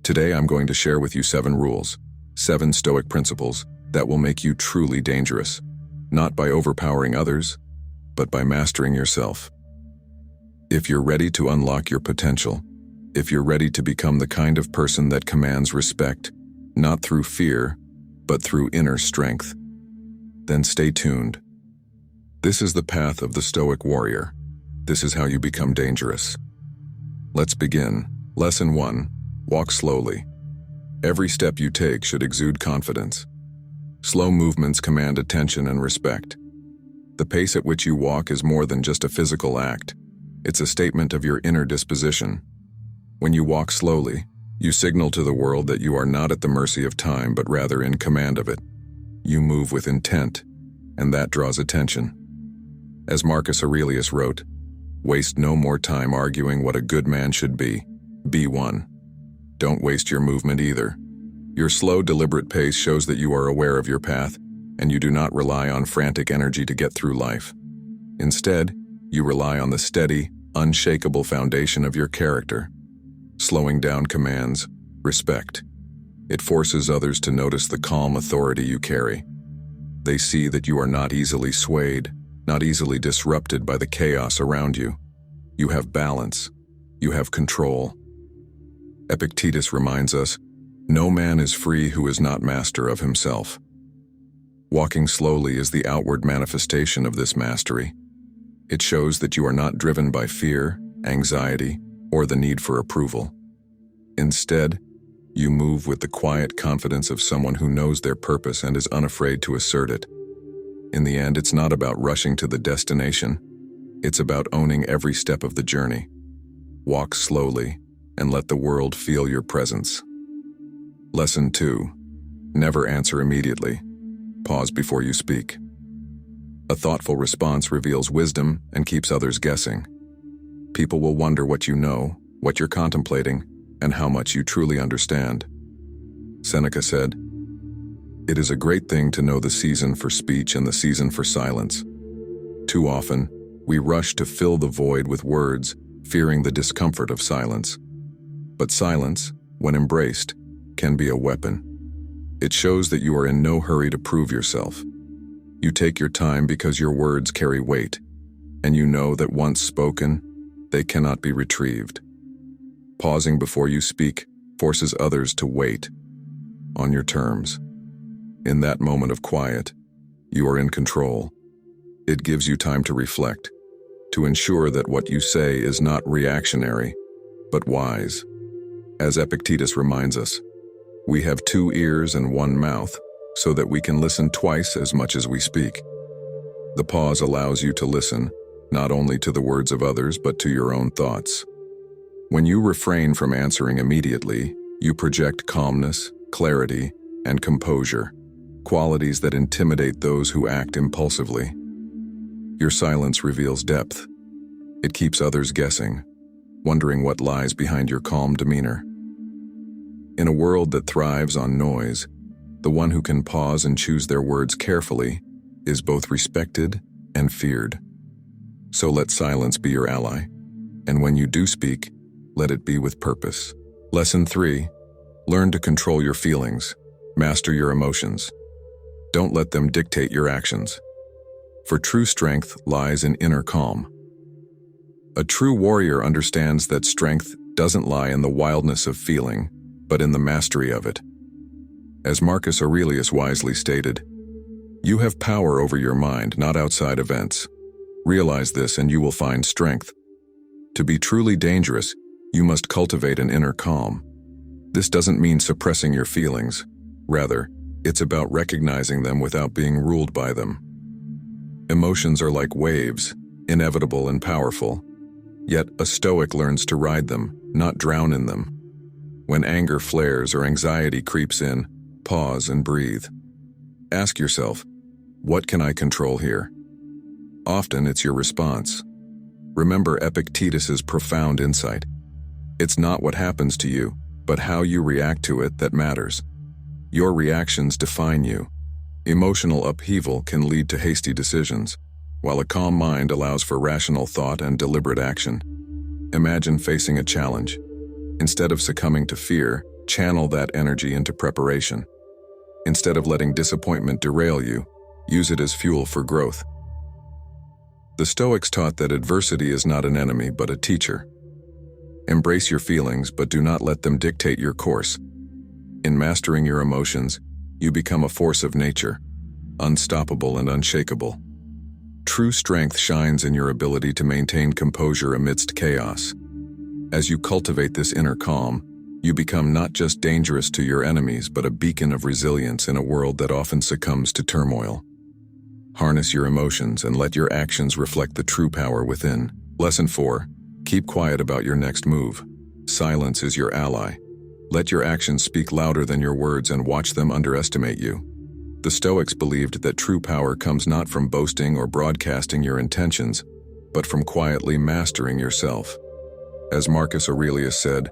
Today I'm going to share with you 7 rules, 7 Stoic principles that will make you truly dangerous, not by overpowering others, but by mastering yourself. If you're ready to unlock your potential, if you're ready to become the kind of person that commands respect, not through fear, but through inner strength, then stay tuned. This is the path of the Stoic warrior. This is how you become dangerous. Let's begin. Lesson 1. Walk slowly. Every step you take should exude confidence. Slow movements command attention and respect. The pace at which you walk is more than just a physical act. It's a statement of your inner disposition. When you walk slowly, you signal to the world that you are not at the mercy of time, but rather in command of it. You move with intent, and that draws attention. As Marcus Aurelius wrote, "Waste no more time arguing what a good man should be. Be one." Don't waste your movement either. Your slow, deliberate pace shows that you are aware of your path, and you do not rely on frantic energy to get through life. Instead, you rely on the steady, unshakable foundation of your character. Slowing down commands respect. It forces others to notice the calm authority you carry. They see that you are not easily swayed, not easily disrupted by the chaos around you. You have balance. You have control. Epictetus reminds us, "No man is free who is not master of himself." Walking slowly is the outward manifestation of this mastery. It shows that you are not driven by fear, anxiety, or the need for approval. Instead, you move with the quiet confidence of someone who knows their purpose and is unafraid to assert it. In the end, it's not about rushing to the destination. It's about owning every step of the journey. Walk slowly and let the world feel your presence. Lesson 2. Never answer immediately. Pause before you speak. A thoughtful response reveals wisdom and keeps others guessing. People will wonder what you know, what you're contemplating, and how much you truly understand. Seneca said, "It is a great thing to know the season for speech and the season for silence." Too often, we rush to fill the void with words, fearing the discomfort of silence. But silence, when embraced, can be a weapon. It shows that you are in no hurry to prove yourself. You take your time because your words carry weight, and you know that once spoken, they cannot be retrieved. Pausing before you speak forces others to wait on your terms. In that moment of quiet, you are in control. It gives you time to reflect, to ensure that what you say is not reactionary, but wise. As Epictetus reminds us, we have 2 ears and 1 mouth, so that we can listen twice as much as we speak. The pause allows you to listen, not only to the words of others, but to your own thoughts. When you refrain from answering immediately, you project calmness, clarity, and composure, qualities that intimidate those who act impulsively. Your silence reveals depth. It keeps others guessing, wondering what lies behind your calm demeanor. In a world that thrives on noise, the one who can pause and choose their words carefully is both respected and feared. So let silence be your ally, and when you do speak, let it be with purpose. Lesson 3. Learn to control your feelings. Master your emotions. Don't let them dictate your actions. For true strength lies in inner calm. A true warrior understands that strength doesn't lie in the wildness of feeling, but in the mastery of it. As Marcus Aurelius wisely stated, "You have power over your mind, not outside events. Realize this and you will find strength." To be truly dangerous, you must cultivate an inner calm. This doesn't mean suppressing your feelings. Rather, it's about recognizing them without being ruled by them. Emotions are like waves, inevitable and powerful. Yet a Stoic learns to ride them, not drown in them. When anger flares or anxiety creeps in, pause and breathe. Ask yourself, what can I control here? Often it's your response. Remember Epictetus's profound insight. It's not what happens to you, but how you react to it that matters. Your reactions define you. Emotional upheaval can lead to hasty decisions, while a calm mind allows for rational thought and deliberate action. Imagine facing a challenge. Instead of succumbing to fear, channel that energy into preparation. Instead of letting disappointment derail you, use it as fuel for growth. The Stoics taught that adversity is not an enemy but a teacher. Embrace your feelings, but do not let them dictate your course. In mastering your emotions, you become a force of nature, unstoppable and unshakable. True strength shines in your ability to maintain composure amidst chaos. As you cultivate this inner calm, you become not just dangerous to your enemies, but a beacon of resilience in a world that often succumbs to turmoil. Harness your emotions and let your actions reflect the true power within. Lesson 4. Keep quiet about your next move. Silence is your ally. Let your actions speak louder than your words and watch them underestimate you. The Stoics believed that true power comes not from boasting or broadcasting your intentions, but from quietly mastering yourself. As Marcus Aurelius said,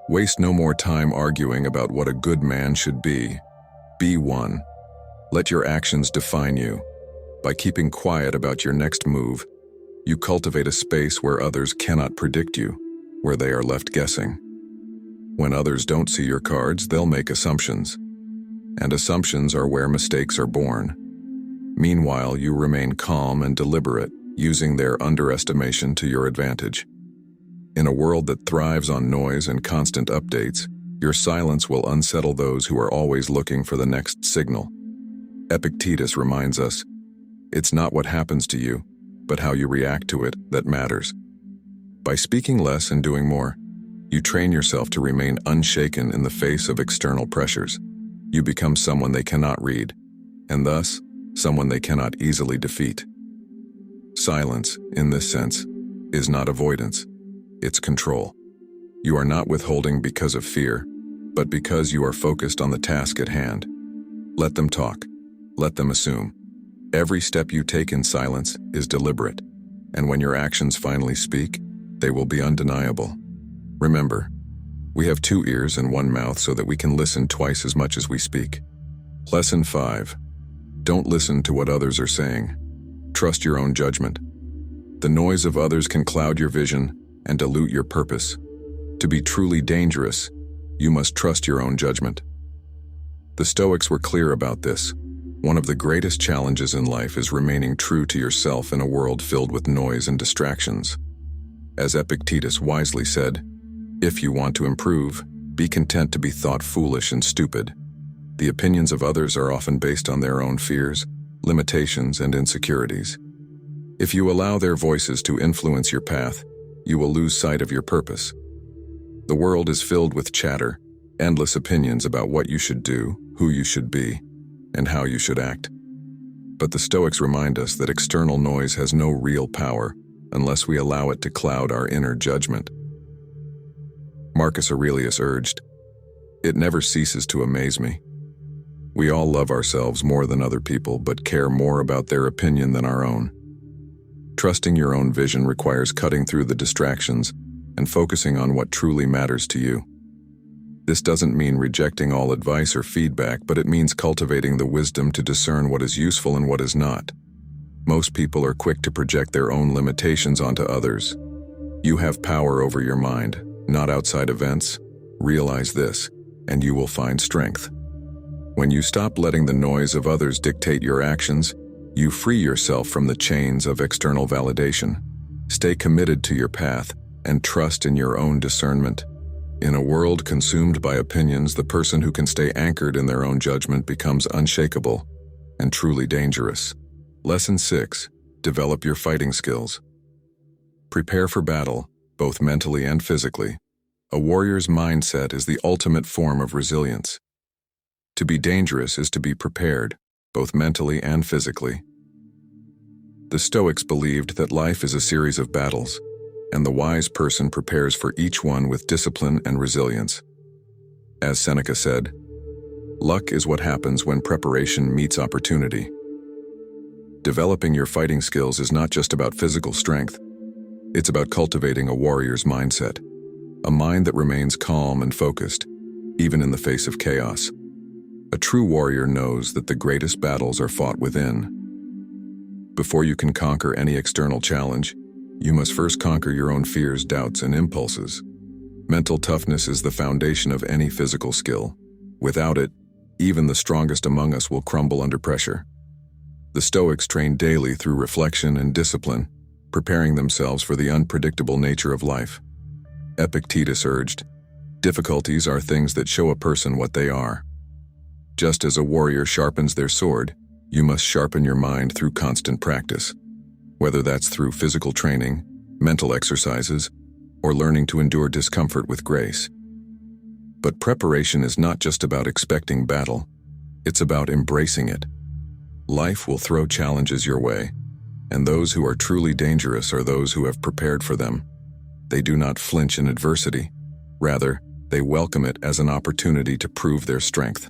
"Waste no more time arguing about what a good man should be. Be one." Let your actions define you. By keeping quiet about your next move, you cultivate a space where others cannot predict you, where they are left guessing. When others don't see your cards, they'll make assumptions. And assumptions are where mistakes are born. Meanwhile, you remain calm and deliberate, using their underestimation to your advantage. In a world that thrives on noise and constant updates, your silence will unsettle those who are always looking for the next signal. Epictetus reminds us, "It's not what happens to you, but how you react to it that matters." By speaking less and doing more, you train yourself to remain unshaken in the face of external pressures. You become someone they cannot read, and thus, someone they cannot easily defeat. Silence, in this sense, is not avoidance, it's control. You are not withholding because of fear, but because you are focused on the task at hand. Let them talk. Let them assume. Every step you take in silence is deliberate, and when your actions finally speak, they will be undeniable. Remember, we have 2 ears and 1 mouth so that we can listen twice as much as we speak. Lesson 5. Don't listen to what others are saying. Trust your own judgment. The noise of others can cloud your vision and dilute your purpose. To be truly dangerous, you must trust your own judgment. The Stoics were clear about this. One of the greatest challenges in life is remaining true to yourself in a world filled with noise and distractions. As Epictetus wisely said, "If you want to improve, be content to be thought foolish and stupid." The opinions of others are often based on their own fears, limitations, and insecurities. If you allow their voices to influence your path, you will lose sight of your purpose. The world is filled with chatter, endless opinions about what you should do, who you should be, and how you should act. But the Stoics remind us that external noise has no real power unless we allow it to cloud our inner judgment. Marcus Aurelius urged, "It never ceases to amaze me. We all love ourselves more than other people, but care more about their opinion than our own." Trusting your own vision requires cutting through the distractions and focusing on what truly matters to you. This doesn't mean rejecting all advice or feedback, but it means cultivating the wisdom to discern what is useful and what is not. Most people are quick to project their own limitations onto others. You have power over your mind, not outside events. Realize this, and you will find strength. When you stop letting the noise of others dictate your actions, you free yourself from the chains of external validation. Stay committed to your path and trust in your own discernment. In a world consumed by opinions, the person who can stay anchored in their own judgment becomes unshakable and truly dangerous. Lesson 6. Develop your fighting skills. Prepare for battle, both mentally and physically. A warrior's mindset is the ultimate form of resilience. To be dangerous is to be prepared, both mentally and physically. The Stoics believed that life is a series of battles, and the wise person prepares for each one with discipline and resilience. As Seneca said, "Luck is what happens when preparation meets opportunity." Developing your fighting skills is not just about physical strength. It's about cultivating a warrior's mindset, a mind that remains calm and focused, even in the face of chaos. A true warrior knows that the greatest battles are fought within. Before you can conquer any external challenge, you must first conquer your own fears, doubts, and impulses. Mental toughness is the foundation of any physical skill. Without it, even the strongest among us will crumble under pressure. The Stoics trained daily through reflection and discipline, preparing themselves for the unpredictable nature of life. Epictetus urged, "Difficulties are things that show a person what they are." Just as a warrior sharpens their sword, you must sharpen your mind through constant practice, whether that's through physical training, mental exercises, or learning to endure discomfort with grace. But preparation is not just about expecting battle, it's about embracing it. Life will throw challenges your way, and those who are truly dangerous are those who have prepared for them. They do not flinch in adversity. Rather, they welcome it as an opportunity to prove their strength.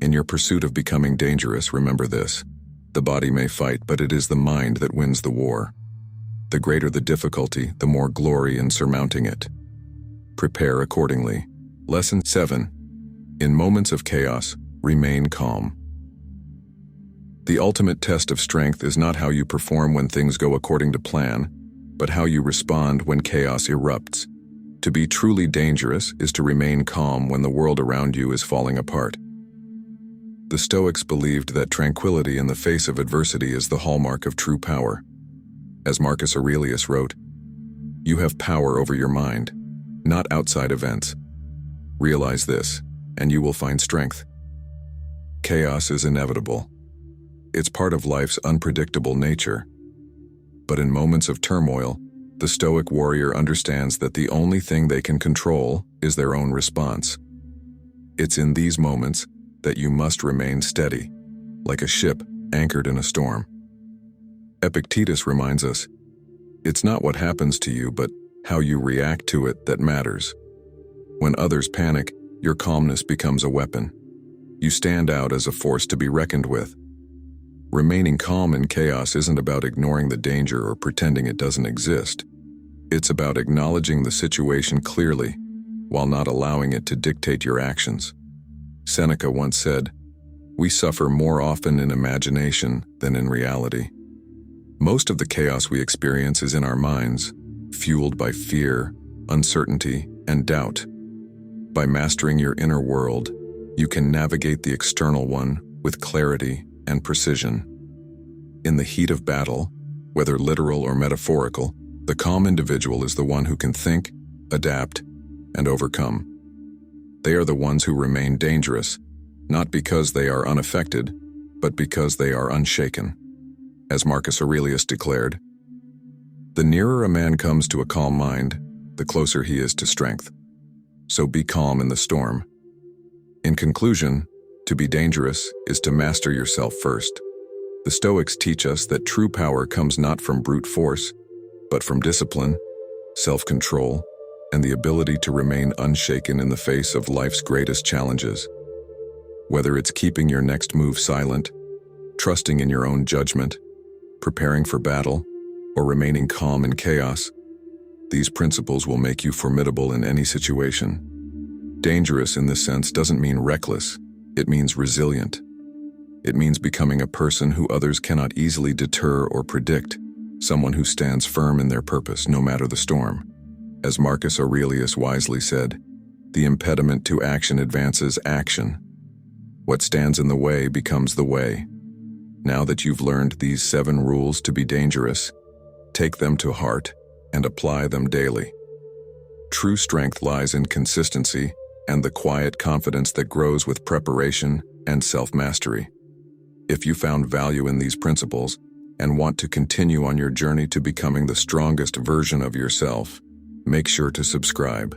In your pursuit of becoming dangerous, remember this: the body may fight, but it is the mind that wins the war. The greater the difficulty, the more glory in surmounting it. Prepare accordingly. Lesson 7. In moments of chaos, remain calm. The ultimate test of strength is not how you perform when things go according to plan, but how you respond when chaos erupts. To be truly dangerous is to remain calm when the world around you is falling apart. The Stoics believed that tranquility in the face of adversity is the hallmark of true power. As Marcus Aurelius wrote, "You have power over your mind, not outside events. Realize this, and you will find strength." Chaos is inevitable. It's part of life's unpredictable nature. But in moments of turmoil, the Stoic warrior understands that the only thing they can control is their own response. It's in these moments that you must remain steady, like a ship anchored in a storm. Epictetus reminds us, it's not what happens to you, but how you react to it that matters. When others panic, your calmness becomes a weapon. You stand out as a force to be reckoned with. Remaining calm in chaos isn't about ignoring the danger or pretending it doesn't exist. It's about acknowledging the situation clearly, while not allowing it to dictate your actions. Seneca once said, "We suffer more often in imagination than in reality." Most of the chaos we experience is in our minds, fueled by fear, uncertainty, and doubt. By mastering your inner world, you can navigate the external one with clarity and precision. In the heat of battle, whether literal or metaphorical, the calm individual is the one who can think, adapt, and overcome. They are the ones who remain dangerous, not because they are unaffected, but because they are unshaken. As Marcus Aurelius declared, "The nearer a man comes to a calm mind, the closer he is to strength. So be calm in the storm." In conclusion, to be dangerous is to master yourself first. The Stoics teach us that true power comes not from brute force, but from discipline, self-control, and the ability to remain unshaken in the face of life's greatest challenges. Whether it's keeping your next move silent, trusting in your own judgment, preparing for battle, or remaining calm in chaos, these principles will make you formidable in any situation. Dangerous in this sense doesn't mean reckless, it means resilient. It means becoming a person who others cannot easily deter or predict, someone who stands firm in their purpose no matter the storm. As Marcus Aurelius wisely said, "The impediment to action advances action. What stands in the way becomes the way." Now that you've learned these 7 rules to be dangerous, take them to heart and apply them daily. True strength lies in consistency and the quiet confidence that grows with preparation and self-mastery. If you found value in these principles and want to continue on your journey to becoming the strongest version of yourself, make sure to subscribe.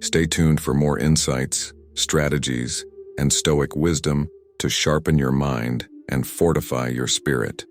Stay tuned for more insights, strategies, and Stoic wisdom to sharpen your mind and fortify your spirit.